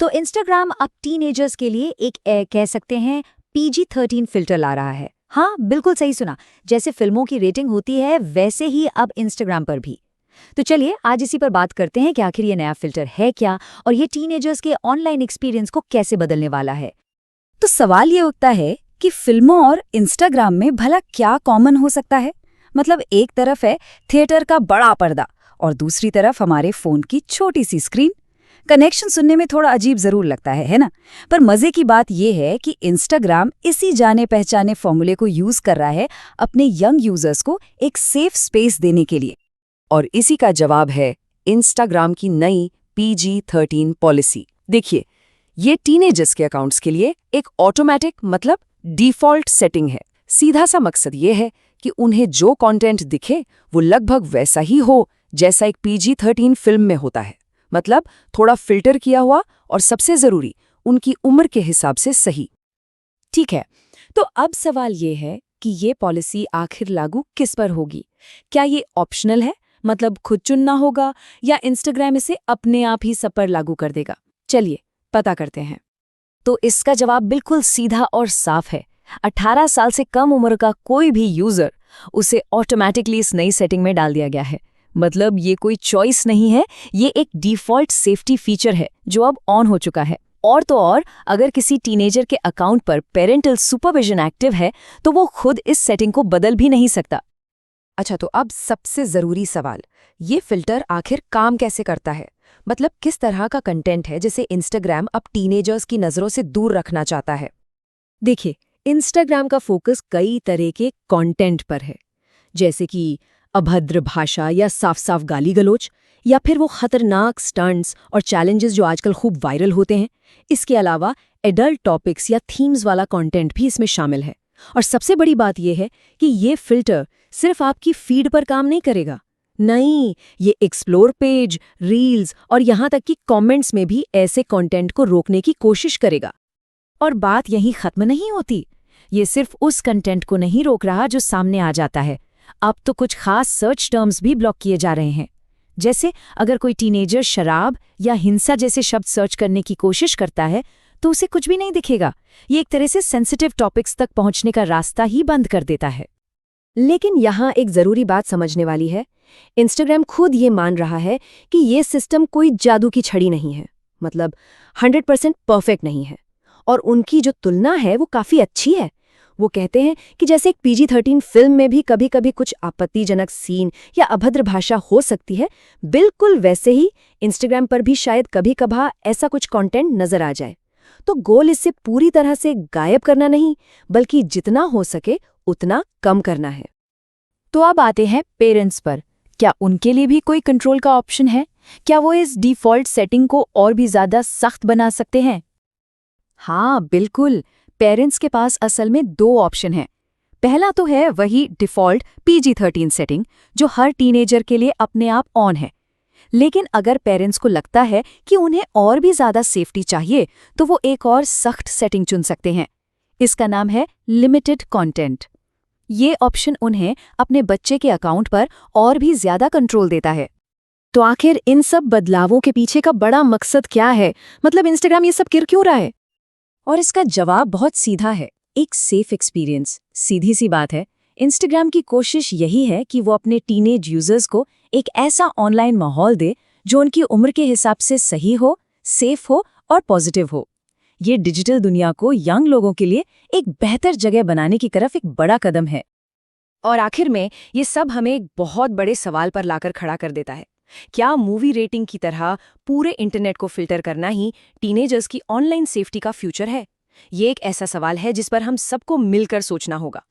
तो इंस्टाग्राम अब टीनेजर्स के लिए एक कह सकते हैं PG-13 फिल्टर ला रहा है। हाँ, बिल्कुल सही सुना। जैसे फिल्मों की रेटिंग होती है वैसे ही अब इंस्टाग्राम पर भी। तो चलिए आज इसी पर बात करते हैं कि आखिर ये नया फिल्टर है क्या और ये टीनेजर्स के ऑनलाइन एक्सपीरियंस को कैसे बदलने वाला है। तो सवाल ये उठता है कि फिल्मों और इंस्टाग्राम में भला क्या कॉमन हो सकता है। मतलब एक तरफ है थिएटर का बड़ा पर्दा और दूसरी तरफ हमारे फोन की छोटी सी स्क्रीन। कनेक्शन सुनने में थोड़ा अजीब जरूर लगता है ना। पर मजे की बात यह है कि इंस्टाग्राम इसी जाने पहचाने फॉर्मूले को यूज कर रहा है अपने यंग यूजर्स को एक सेफ स्पेस देने के लिए। और इसी का जवाब है इंस्टाग्राम की नई PG-13 पॉलिसी। देखिए, ये टीनेजर्स के अकाउंट्स के लिए एक ऑटोमेटिक मतलब डिफ़ॉल्ट सेटिंग है। सीधा सा मकसद ये है कि उन्हें जो कंटेंट दिखे वो लगभग वैसा ही हो जैसा एक PG-13 फिल्म में होता है। मतलब थोड़ा फिल्टर किया हुआ और सबसे ज़रूरी उनकी उम्र के हिसाब से सही। ठीक है, तो अब सवाल ये है कि ये पॉलिसी आखिर लागू किस पर होगी। क्या ये ऑप्शनल है, मतलब खुद चुनना होगा, या इंस्टाग्राम इसे अपने आप ही सब पर लागू कर देगा? चलिए पता करते हैं। तो इसका जवाब बिल्कुल सीधा और साफ है। 18 साल से कम उम्र का कोई भी यूजर, उसे ऑटोमेटिकली इस नई सेटिंग में डाल दिया गया है। मतलब ये कोई चॉइस नहीं है, ये एक डिफ़ॉल्ट सेफ्टी फीचर है जो अब ऑन हो चुका है। और तो और अगर किसी टीनेजर के अकाउंट पर पेरेंटल सुपरविजन एक्टिव है तो वो खुद इस सेटिंग को बदल भी नहीं सकता। अच्छा, तो अब सबसे ज़रूरी सवाल, ये फिल्टर आखिर काम कैसे करता है? मतलब किस तरह का कंटेंट है जिसे इंस्टाग्राम अब टीनेजर्स की नज़रों से दूर रखना चाहता है? देखिए, इंस्टाग्राम का फोकस कई तरह के कंटेंट पर है, जैसे कि अभद्र भाषा या साफ-साफ गाली-गलौज, या फिर वो खतरनाक स्टंट्स और चैलेंजेस जो आजकल खूब वायरल होते हैं। इसके अलावा एडल्ट टॉपिक्स या थीम्स वाला कंटेंट भी इसमें शामिल है। और सबसे बड़ी बात यह है कि ये फिल्टर सिर्फ आपकी फीड पर काम नहीं करेगा। नहीं, ये एक्सप्लोर पेज, रील्स और यहाँ तक कि कमेंट्स में भी ऐसे कंटेंट को रोकने की कोशिश करेगा। और बात यहीं खत्म नहीं होती। ये सिर्फ उस कंटेंट को नहीं रोक रहा जो सामने आ जाता है। अब तो कुछ खास सर्च टर्म्स भी ब्लॉक किए जा रहे हैं। जैसे अगर कोई टीनेजर शराब या हिंसा जैसे शब्द सर्च करने की कोशिश करता है तो उसे कुछ भी नहीं दिखेगा। ये एक तरह से सेंसिटिव टॉपिक्स तक पहुंचने का रास्ता ही बंद कर देता है। लेकिन यहाँ एक ज़रूरी बात समझने वाली है। इंस्टाग्राम खुद ये मान रहा है कि ये सिस्टम कोई जादू की छड़ी नहीं है, मतलब 100% परफेक्ट नहीं है। और उनकी जो तुलना है वो काफ़ी अच्छी है। वो कहते हैं कि जैसे एक PG-13 फिल्म में भी कभी-कभी कुछ आपत्तिजनक सीन या अभद्र भाषा हो सकती है, बिल्कुल वैसे ही इंस्टाग्राम पर भी शायद कभी-कभार ऐसा कुछ कंटेंट नजर आ जाए। तो गोल इससे पूरी तरह से गायब करना नहीं, बल्कि जितना हो सके उतना कम करना है। तो अब आते हैं पेरेंट्स पर। क्या उनके लिए भी कोई कंट्रोल का ऑप्शन है? क्या वो इस डिफ़ॉल्ट सेटिंग को और भी ज़्यादा सख्त बना सकते हैं? हाँ बिल्कुल, पेरेंट्स के पास असल में 2 ऑप्शन हैं। पहला तो है वही डिफ़ॉल्ट PG-13 सेटिंग जो हर टीनेजर के लिए अपने आप ऑन है। लेकिन अगर पेरेंट्स को लगता है कि उन्हें और भी ज़्यादा सेफ्टी चाहिए तो वो एक और सख्त सेटिंग चुन सकते हैं। इसका नाम है लिमिटेड कंटेंट। ये ऑप्शन उन्हें अपने बच्चे के अकाउंट पर और भी ज़्यादा कंट्रोल देता है। तो आखिर इन सब बदलावों के पीछे का बड़ा मकसद क्या है? मतलब इंस्टाग्राम ये सब कर क्यों रहा है? और इसका जवाब बहुत सीधा है, एक सेफ एक्सपीरियंस। सीधी सी बात है, इंस्टाग्राम की कोशिश यही है कि वो अपने टीनेज यूजर्स को एक ऐसा ऑनलाइन माहौल दे जो उनकी उम्र के हिसाब से सही हो, सेफ हो और पॉजिटिव हो। ये डिजिटल दुनिया को यंग लोगों के लिए एक बेहतर जगह बनाने की तरफ एक बड़ा कदम है। और आखिर में ये सब हमें एक बहुत बड़े सवाल पर लाकर खड़ा कर देता है। क्या मूवी रेटिंग की तरह पूरे इंटरनेट को फिल्टर करना ही टीनेजर्स की ऑनलाइन सेफ्टी का फ्यूचर है? ये एक ऐसा सवाल है जिस पर हम सबको मिलकर सोचना होगा।